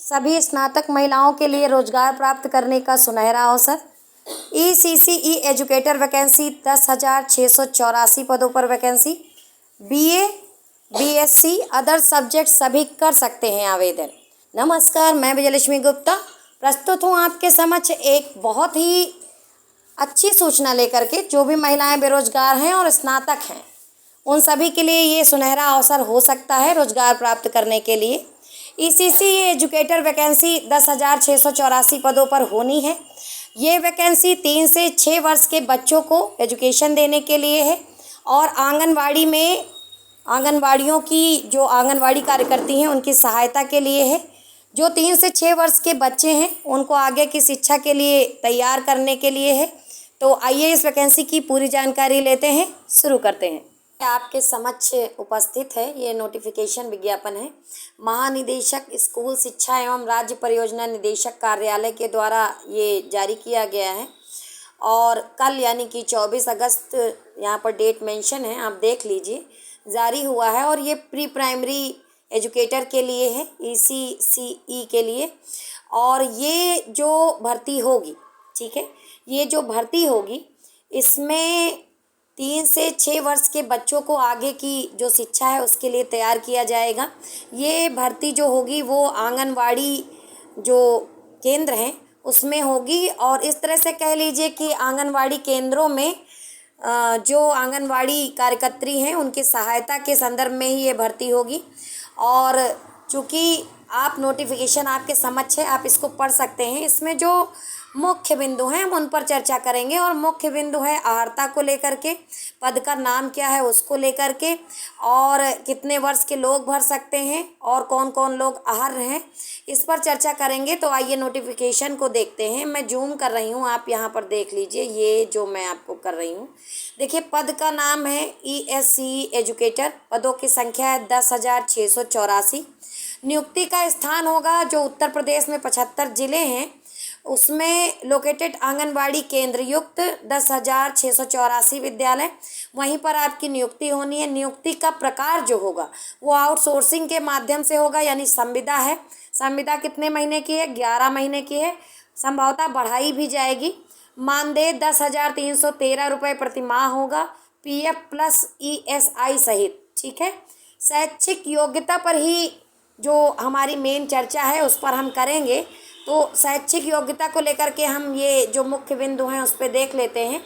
सभी स्नातक महिलाओं के लिए रोजगार प्राप्त करने का सुनहरा अवसर। ECCE एजुकेटर वैकेंसी 10,684 पदों पर vacancy. BA BSc other subject सभी कर सकते हैं आवेदन। नमस्कार, मैं विजयलक्ष्मी गुप्ता प्रस्तुत हूँ आपके समक्ष एक बहुत ही अच्छी सूचना लेकर के। जो भी महिलाएं बेरोजगार हैं और स्नातक हैं उन सभी के लिए ये सुनहरा अवसर हो सकता है रोजगार प्राप्त करने के लिए। ECCE एजुकेटर वैकेंसी 10,684 पदों पर होनी है। ये वैकेंसी 3 से 6 वर्ष के बच्चों को एजुकेशन देने के लिए है और आंगनवाड़ियों की जो आंगनवाड़ी कार्यकर्ती हैं उनकी सहायता के लिए है। जो 3 से 6 वर्ष के बच्चे हैं उनको आगे की शिक्षा के लिए तैयार करने के लिए है। तो आइए इस वैकेंसी की पूरी जानकारी लेते हैं, शुरू करते हैं। आपके समक्ष उपस्थित है ये नोटिफिकेशन विज्ञापन है। महानिदेशक स्कूल शिक्षा एवं राज्य परियोजना निदेशक कार्यालय के द्वारा ये जारी किया गया है और कल यानी कि 24 अगस्त यहाँ पर डेट मेंशन है, आप देख लीजिए, जारी हुआ है। और ये प्री प्राइमरी एजुकेटर के लिए है, ECCE के लिए। और ये जो भर्ती होगी, ठीक है, ये जो भर्ती होगी इसमें 3 से 6 वर्ष के बच्चों को आगे की जो शिक्षा है उसके लिए तैयार किया जाएगा। ये भर्ती जो होगी वो आंगनवाड़ी जो केंद्र हैं उसमें होगी। और इस तरह से कह लीजिए कि आंगनवाड़ी केंद्रों में जो आंगनवाड़ी कार्यकर्त्री हैं उनकी सहायता के संदर्भ में ही ये भर्ती होगी। और चूँकि आप नोटिफिकेशन आपके समक्ष है, आप इसको पढ़ सकते हैं। इसमें जो मुख्य बिंदु हैं हम उन पर चर्चा करेंगे। और मुख्य बिंदु है अर्हता को लेकर के, पद का नाम क्या है उसको लेकर के, और कितने वर्ष के लोग भर सकते हैं और कौन कौन लोग अर्ह हैं, इस पर चर्चा करेंगे। तो आइए नोटिफिकेशन को देखते हैं। मैं जूम कर रही हूँ, आप यहाँ पर देख लीजिए, ये जो मैं आपको कर रही हूँ। देखिए, पद का नाम है ESCE एजुकेटर, पदों की संख्या है 10,684। नियुक्ति का स्थान होगा जो उत्तर प्रदेश में 75 जिले हैं उसमें लोकेटेड आंगनवाड़ी केंद्र युक्त 10,684 विद्यालय, वहीं पर आपकी नियुक्ति होनी है। नियुक्ति का प्रकार जो होगा वो आउटसोर्सिंग के माध्यम से होगा, यानी संविदा है। संविदा कितने महीने की है? 11 महीने की है, संभवतः बढ़ाई भी जाएगी। मानदेय 10,313 रुपये प्रतिमाह होगा, PF प्लस ESI सहित, ठीक है। शैक्षिक योग्यता पर ही जो हमारी मेन चर्चा है उस पर हम करेंगे। तो शैक्षिक योग्यता को लेकर के हम ये जो मुख्य बिंदु हैं उस पर देख लेते हैं।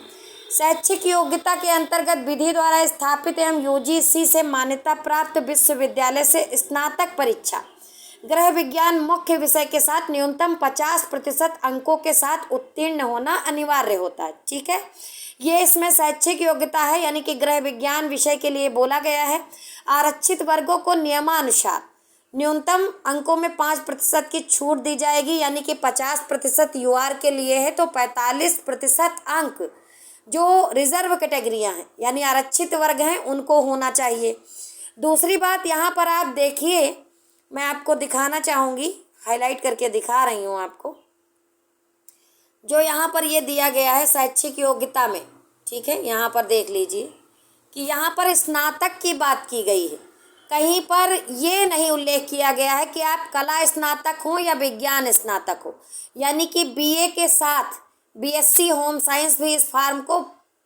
शैक्षिक योग्यता के अंतर्गत विधि द्वारा स्थापित एवं UGC से मान्यता प्राप्त विश्वविद्यालय से स्नातक परीक्षा गृह विज्ञान मुख्य विषय के साथ न्यूनतम 50% अंकों के साथ उत्तीर्ण होना अनिवार्य होता है, ठीक है। ये इसमें शैक्षिक योग्यता है, यानी कि गृह विज्ञान विषय के लिए बोला गया है। आरक्षित वर्गों को नियमानुसार न्यूनतम अंकों में 5% की छूट दी जाएगी, यानी कि 50% UR के लिए है तो 45% अंक जो रिजर्व कैटेगरियां हैं यानी आरक्षित वर्ग हैं उनको होना चाहिए। दूसरी बात यहाँ पर आप देखिए, मैं आपको दिखाना चाहूँगी, हाईलाइट करके दिखा रही हूँ आपको, जो यहाँ पर ये दिया गया है शैक्षिक योग्यता में, ठीक है। यहाँ पर देख लीजिए कि यहाँ पर स्नातक की बात की गई है, कहीं पर ये नहीं उल्लेख किया गया है कि आप कला स्नातक हो या विज्ञान स्नातक हो, यानी कि BA के साथ BSc होम साइंस भी इस फॉर्म को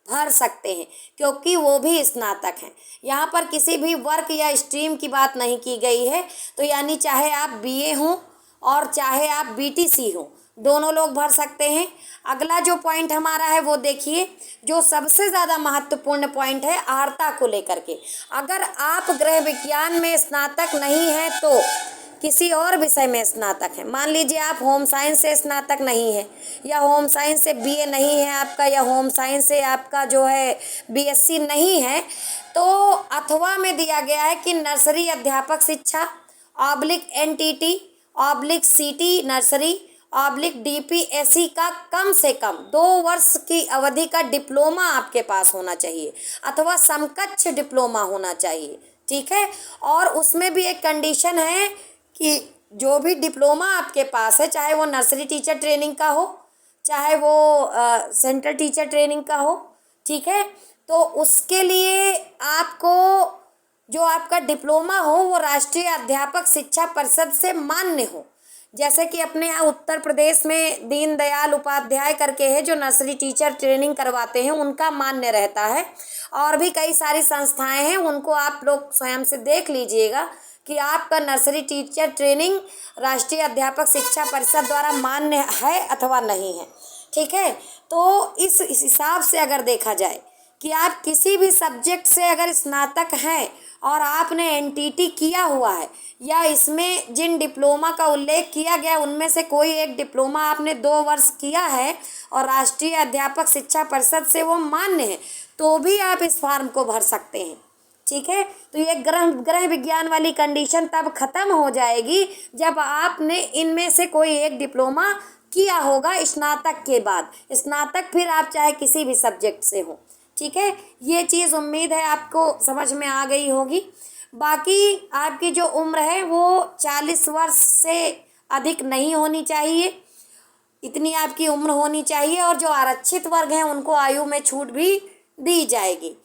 भर सकते हैं क्योंकि वो भी स्नातक हैं। यहाँ पर किसी भी वर्ग या स्ट्रीम की बात नहीं की गई है। तो यानी चाहे आप BA हों और चाहे आप BTC हों, दोनों लोग भर सकते हैं। अगला जो पॉइंट हमारा है वो देखिए, जो सबसे ज़्यादा महत्वपूर्ण पॉइंट है अर्हता को लेकर के। अगर आप गृह विज्ञान में स्नातक नहीं हैं तो किसी और विषय में स्नातक हैं, मान लीजिए आप होम साइंस से स्नातक नहीं है या होम साइंस से BA नहीं है आपका, या होम साइंस से आपका जो है BSc नहीं है, तो अथवा में दिया गया है कि नर्सरी अध्यापक शिक्षा /NTT /CT नर्सरी /DPSC का कम से कम 2 वर्ष की अवधि का डिप्लोमा आपके पास होना चाहिए अथवा समकक्ष डिप्लोमा होना चाहिए, ठीक है। और उसमें भी एक कंडीशन है कि जो भी डिप्लोमा आपके पास है, चाहे वो नर्सरी टीचर ट्रेनिंग का हो, चाहे वो सेंट्रल टीचर ट्रेनिंग का हो, ठीक है, तो उसके लिए आपको जो आपका डिप्लोमा हो वो राष्ट्रीय अध्यापक शिक्षा परिषद से मान्य हो। जैसे कि अपने यहाँ उत्तर प्रदेश में दीनदयाल उपाध्याय करके है जो नर्सरी टीचर ट्रेनिंग करवाते हैं, उनका मान्य रहता है। और भी कई सारी संस्थाएं हैं, उनको आप लोग स्वयं से देख लीजिएगा कि आपका नर्सरी टीचर ट्रेनिंग राष्ट्रीय अध्यापक शिक्षा परिषद द्वारा मान्य है अथवा नहीं है। ठीक है, तो इस हिसाब से अगर देखा जाए कि आप किसी भी सब्जेक्ट से अगर स्नातक हैं और आपने एनटीटी किया हुआ है या इसमें जिन डिप्लोमा का उल्लेख किया गया उनमें से कोई एक डिप्लोमा आपने 2 वर्ष किया है और राष्ट्रीय अध्यापक शिक्षा परिषद से वो मान्य है, तो भी आप इस फॉर्म को भर सकते हैं। ठीक है, तो ये गृह विज्ञान वाली कंडीशन तब खत्म हो जाएगी जब आपने इनमें से कोई एक डिप्लोमा किया होगा स्नातक के बाद। स्नातक फिर आप चाहे किसी भी सब्जेक्ट से हो। ठीक है, ये चीज़ उम्मीद है आपको समझ में आ गई होगी। बाकी आपकी जो उम्र है वो 40 वर्ष से अधिक नहीं होनी चाहिए, इतनी आपकी उम्र होनी चाहिए। और जो आरक्षित वर्ग हैं उनको आयु में छूट भी दी जाएगी।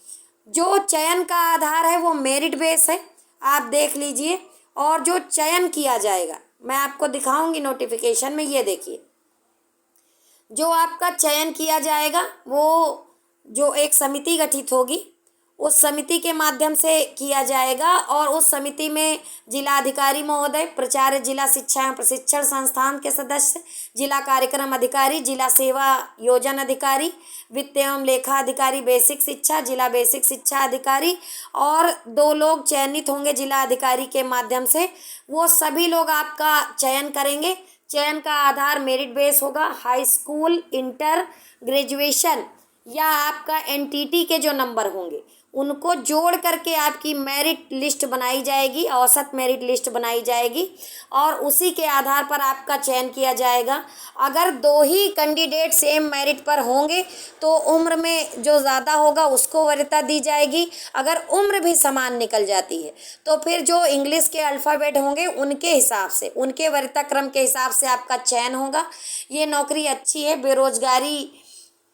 जो चयन का आधार है वो मेरिट बेस है, आप देख लीजिए। और जो चयन किया जाएगा मैं आपको दिखाऊंगी नोटिफिकेशन में, ये देखिए। जो आपका चयन किया जाएगा वो जो एक समिति गठित होगी, उस समिति के माध्यम से किया जाएगा। और उस समिति में जिलाधिकारी महोदय, प्राचार्य जिला शिक्षा एवं प्रशिक्षण संस्थान के सदस्य, जिला कार्यक्रम अधिकारी, जिला सेवा योजना अधिकारी, वित्त एवं लेखा अधिकारी बेसिक शिक्षा, जिला बेसिक शिक्षा अधिकारी, और 2 लोग चयनित होंगे जिला अधिकारी के माध्यम से। वो सभी लोग आपका चयन करेंगे। चयन का आधार मेरिट बेस होगा। हाई स्कूल, इंटर, ग्रेजुएशन या आपका एनटीटी के जो नंबर होंगे उनको जोड़ करके आपकी मेरिट लिस्ट बनाई जाएगी, औसत मेरिट लिस्ट बनाई जाएगी और उसी के आधार पर आपका चयन किया जाएगा। अगर 2 ही कैंडिडेट सेम मेरिट पर होंगे तो उम्र में जो ज़्यादा होगा उसको वरीयता दी जाएगी। अगर उम्र भी समान निकल जाती है तो फिर जो इंग्लिश के अल्फ़ाबेट होंगे उनके हिसाब से, उनके वरीयता क्रम के हिसाब से आपका चयन होगा। ये नौकरी अच्छी है, बेरोजगारी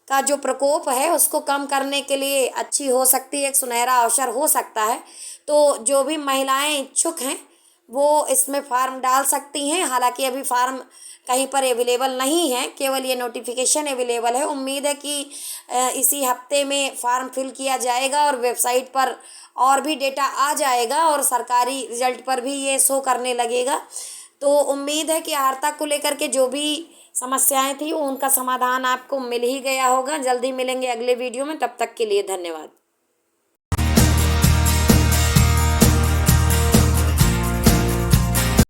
का जो प्रकोप है उसको कम करने के लिए अच्छी हो सकती है, एक सुनहरा अवसर हो सकता है। तो जो भी महिलाएं इच्छुक हैं वो इसमें फार्म डाल सकती हैं। हालांकि अभी फार्म कहीं पर अवेलेबल नहीं है, केवल ये नोटिफिकेशन अवेलेबल है। उम्मीद है कि इसी हफ्ते में फार्म फिल किया जाएगा और वेबसाइट पर और भी डेटा आ जाएगा और सरकारी रिजल्ट पर भी ये शो करने लगेगा। तो उम्मीद है कि आहारता को लेकर के जो भी समस्याएं थी उनका समाधान आपको मिल ही गया होगा। जल्दी मिलेंगे अगले वीडियो में, तब तक के लिए धन्यवाद।